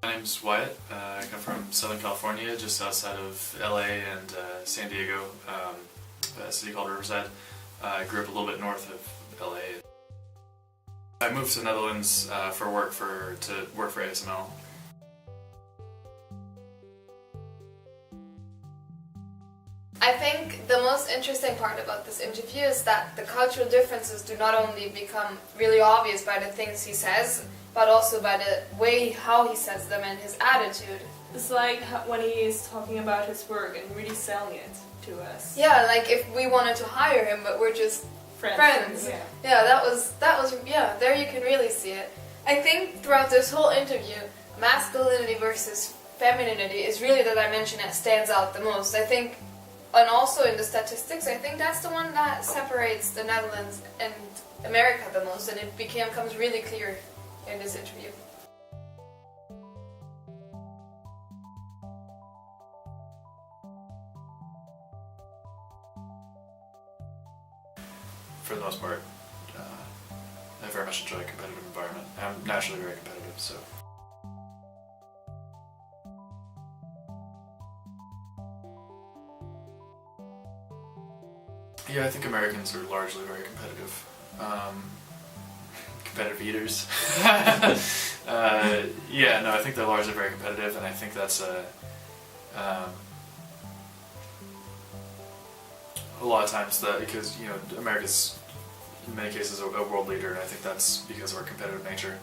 My name's Wyatt. I come from Southern California, just outside of LA and San Diego, a city called Riverside. I grew up a little bit north of LA. I moved to the Netherlands to work for ASML. I think the most interesting part about this interview is that the cultural differences do not only become really obvious by the things he says, but also by the way how he says them and his attitude. It's like when he is talking about his work and really selling it to us. Yeah, like if we wanted to hire him, but we're just friends. Yeah, that was there you can really see it. I think throughout this whole interview, masculinity versus femininity is really the dimension that stands out the most. I think, and also in the statistics, I think that's the one that separates the Netherlands and America the most, and it becomes really clear in this interview. For the most part, I very much enjoy a competitive environment. I'm naturally very competitive, so. Yeah, I think Americans are largely very competitive. Competitive eaters. Yeah, no, I think they're largely very competitive, and I think that's a lot of times because America's in many cases a world leader, and I think that's because of our competitive nature.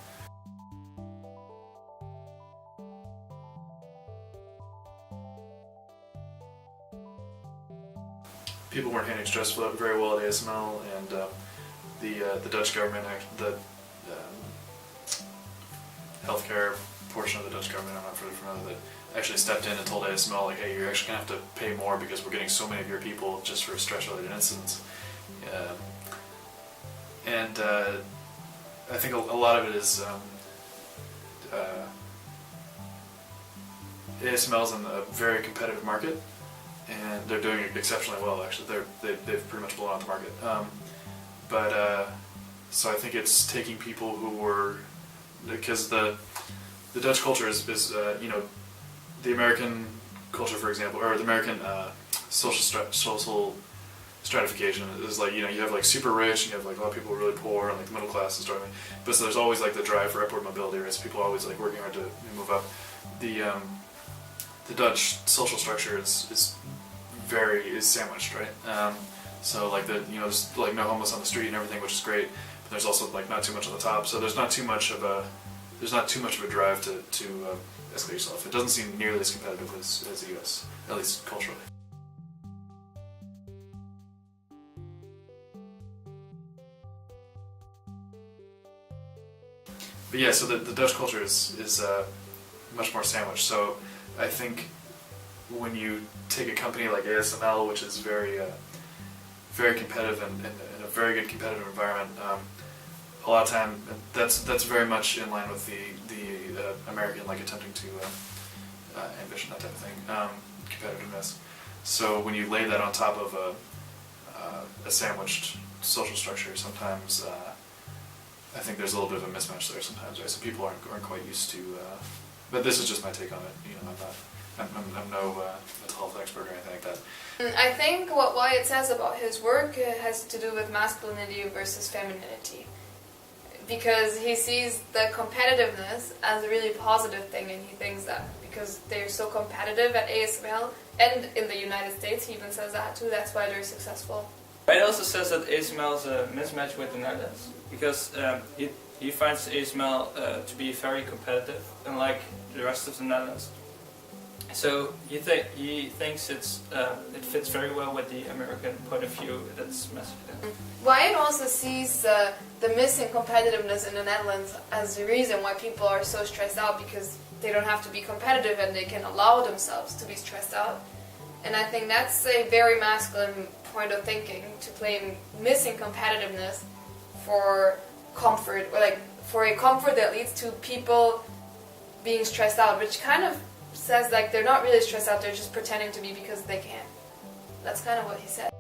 People weren't handling stress very well at ASML, and the Dutch government, the healthcare portion of the Dutch government, I'm not really familiar with it, actually stepped in and told ASML, like, hey, you're actually going to have to pay more because we're getting so many of your people just for stress-related incidents. And I think a lot of it is ASML's in a very competitive market, and they're doing exceptionally well. Actually, they've pretty much blown out the market. So I think it's taking people who were, because the Dutch culture is the American culture, for example, or the American social stratification is like, you have like super rich, and you have like a lot of people really poor, and like the middle class is struggling. But so there's always like the drive for upward mobility, right? So people are always like working hard to move up. The Dutch social structure is sandwiched, right? So like there's like no homeless on the street and everything, which is great. But there's also like not too much on the top. So there's not too much of a drive to escalate yourself. It doesn't seem nearly as competitive as the U.S., at least culturally. But yeah, so the Dutch culture is much more sandwiched. So I think when you take a company like ASML, which is very competitive and in a very good competitive environment, a lot of time that's very much in line with the American, like, attempting to ambition, that type of thing, competitiveness. So when you lay that on top of a sandwiched social structure, sometimes I think there's a little bit of a mismatch there sometimes, right? So people aren't quite used to. But this is just my take on it. I'm no mental health expert or anything like that. I think what Wyatt says about his work has to do with masculinity versus femininity, because he sees the competitiveness as a really positive thing, and he thinks that because they're so competitive at ASML and in the United States, he even says that too, that's why they're successful. It also says that ASML is a mismatch with the Netherlands, because he finds ASML to be very competitive, unlike the rest of the Netherlands. So he thinks it fits very well with the American point of view that's masculine. Wyatt also sees the missing competitiveness in the Netherlands as the reason why people are so stressed out, because they don't have to be competitive and they can allow themselves to be stressed out. And I think that's a very masculine point of thinking, to claim missing competitiveness for comfort, or like for a comfort that leads to people being stressed out, which kind of says like they're not really stressed out, they're just pretending to be because they can. That's kind of what he said.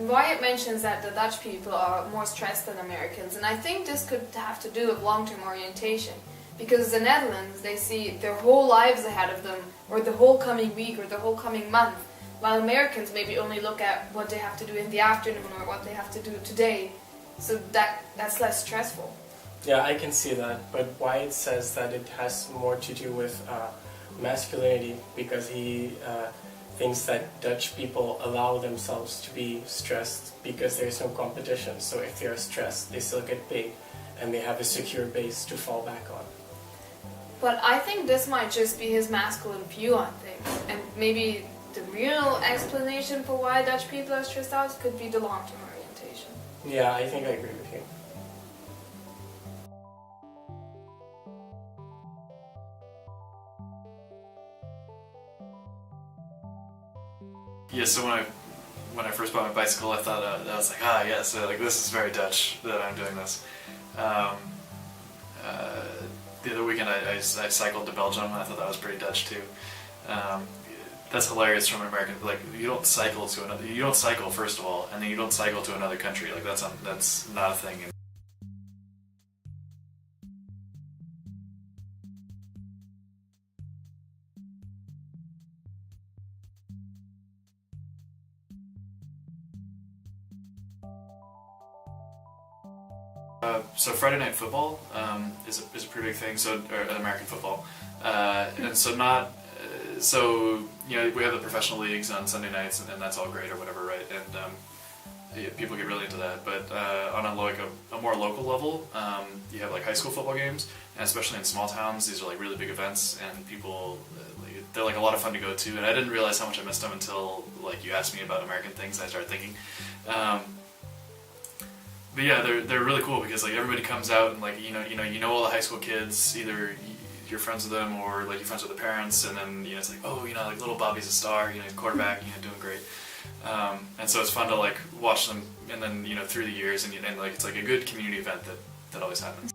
Wyatt mentions that the Dutch people are more stressed than Americans, and I think this could have to do with long-term orientation. Because the Netherlands, they see their whole lives ahead of them, or the whole coming week, or the whole coming month, while Americans maybe only look at what they have to do in the afternoon, or what they have to do today. So that's less stressful. Yeah, I can see that, but Wyatt says that it has more to do with masculinity, because he thinks that Dutch people allow themselves to be stressed because there's no competition. So if they are stressed, they still get paid, and they have a secure base to fall back on. But I think this might just be his masculine view on things, and maybe the real explanation for why Dutch people are stressed out could be the long-term orientation. Yeah, I think I agree with you. Yeah, so when I first bought my bicycle, I thought I was like, yes, like this is very Dutch that I'm doing this. The other weekend I cycled to Belgium, and I thought that was pretty Dutch too. That's hilarious from an American. Like you don't cycle to another. You don't cycle first of all, and then you don't cycle to another country. Like that's not a thing. So Friday night football is a pretty big thing. So American football, and so not so you know we have the professional leagues on Sunday nights, and that's all great or whatever, right? And yeah, people get really into that. But on a more local level, you have like high school football games, and especially in small towns, these are like really big events, and people they're like a lot of fun to go to. And I didn't realize how much I missed them until like you asked me about American things, and I started thinking. But yeah, they're really cool because like everybody comes out and like you know all the high school kids, either you're friends with them or like you're friends with the parents, and then it's like like little Bobby's a star, quarterback, doing great, and so it's fun to like watch them, and then through the years, and like it's like a good community event that always happens.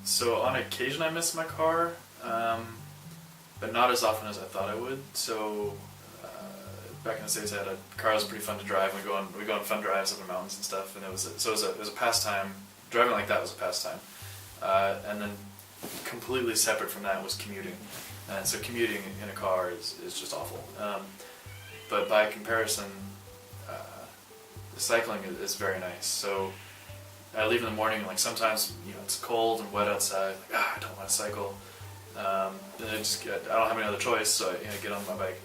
So on occasion I miss my car. But not as often as I thought I would. So back in the States, I had a car that was pretty fun to drive. We go on fun drives up in the mountains and stuff, and it was a pastime. Driving like that was a pastime. And then completely separate from that was commuting. And so commuting in a car is just awful. But by comparison, the cycling is very nice. So I leave in the morning, and like sometimes it's cold and wet outside. Like, I don't want to cycle. And I don't have any other choice, so I get on my bike.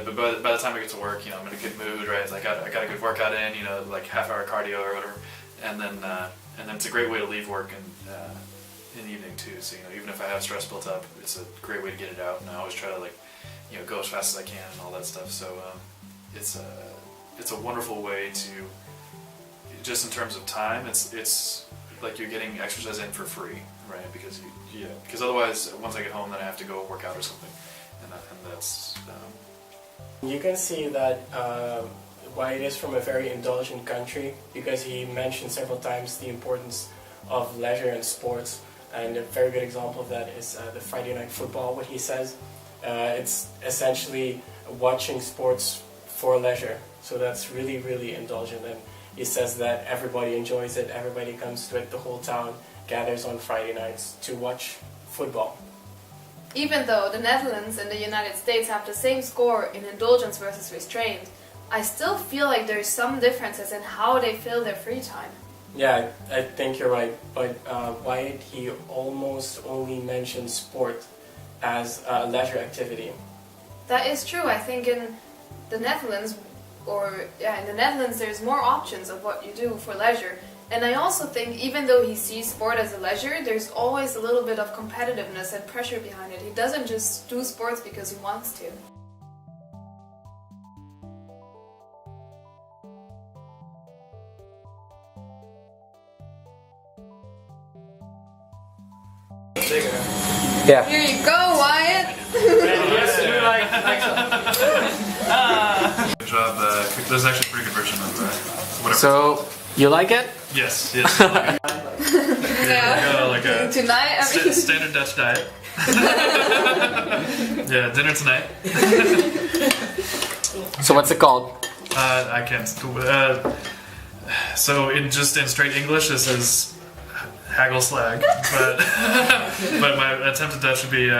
But by the time I get to work, I'm in a good mood, right? Like I got a good workout in, like half-hour cardio or whatever, and then it's a great way to leave work in the evening too. So even if I have stress built up, it's a great way to get it out. And I always try to go as fast as I can and all that stuff. So it's a wonderful way to, just in terms of time, it's like you're getting exercise in for free, right? Because otherwise, once I get home, then I have to go work out or something, and that's. You can see that Wyatt is from a very indulgent country, because he mentioned several times the importance of leisure and sports, and a very good example of that is the Friday night football. What he says, it's essentially watching sports for leisure, so that's really, really indulgent. And he says that everybody enjoys it, everybody comes to it, the whole town gathers on Friday nights to watch football. Even though the Netherlands and the United States have the same score in indulgence versus restraint, I still feel like there's some differences in how they fill their free time. Yeah, I think you're right, but Wyatt, he almost only mentions sport as a leisure activity. That is true. I think in the Netherlands, there's more options of what you do for leisure. And I also think even though he sees sport as a leisure, there's always a little bit of competitiveness and pressure behind it. He doesn't just do sports because he wants to. Yeah. Here you go, Wyatt! Good job. There's actually a pretty good version of whatever. So, you like it? Yes. Yeah. Yeah. Like like a Tonight, I mean, standard Dutch diet. Yeah, dinner tonight. So what's it called? I can't. So in straight English, this is hagelslag, but but my attempted Dutch would be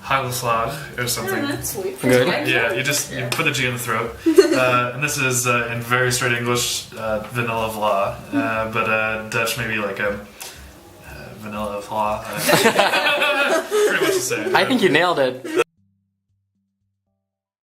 hagelslag or something. That's sweet. Good. Yeah, you put the G in the throat. And this is in very straight English, vanilla vla, but Dutch maybe like a vanilla vla. Pretty much the same. I think you nailed it.